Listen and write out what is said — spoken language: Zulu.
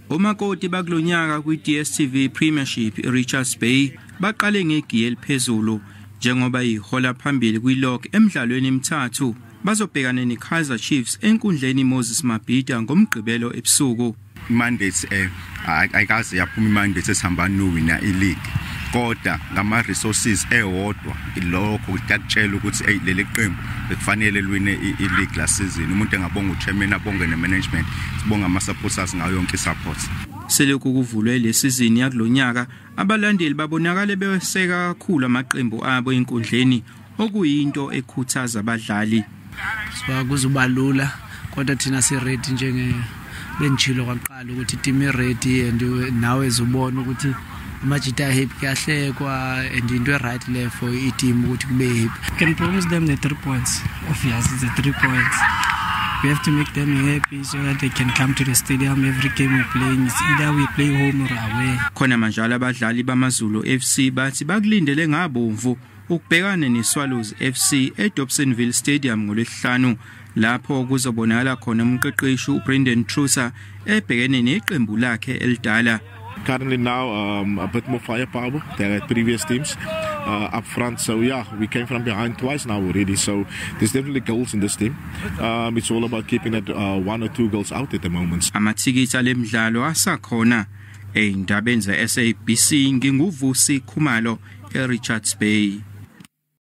Omakoti bakulonyaka kwi-DSTV Premiership iRichards Bay baqale ngegiye phezulu njengoba ihola phambili kwi-log emidlalweni emithathu bazobhekana neKaizer Chiefs enkundleni Moses Mabhida ngomgqibelo ebusuku. Mandates ayikaze yaphuma imandates esihamba nowina iLeague kodwa ngama resources ewodwa lokho kuthatshela ukuthi leli qembu bekufanele liwine iLeague la season. Umuntu engabonga uchairman abonge nemanagement sibonga ama supporters ngayo yonke support. Selokhu kuvulwe lesizini yakulonyaka abalandeli babonakala beweseka kakhulu amaqembu abo enkundleni okuyinto ekhuthaza abadlali. Kuzobalula kodwa thina si ready njenge benjilo kwaqala ukuthi team ready and nawe ezobona ukuthi amajita happy kahle kwa and into right le for team ukuthi kube happy. Can promise them the 3 points. Obviously the 3 points. We have to make them happy so that they can come to the stadium every game we playing. It's either we play home or away. Khona manje abadlali bamaZulu FC bathi bakulindele ngabomvu ukubhekana neSwallows FC eDobsonville Stadium ngolwesihlanu lapho kuzobonakala khona umqeqeshi uBrendan Trusa ebhekene neqembu lakhe elidala. Currently now a bit more firepower than previous teams up front. So yeah, we came from behind twice now already. So there's definitely goals in this team. It's all about keeping it 1 or 2 goals out at the moment. Amathikitha lemidlalo asakhona eindabeni ze SABC nginguvusi Khumalo eRichards Bay.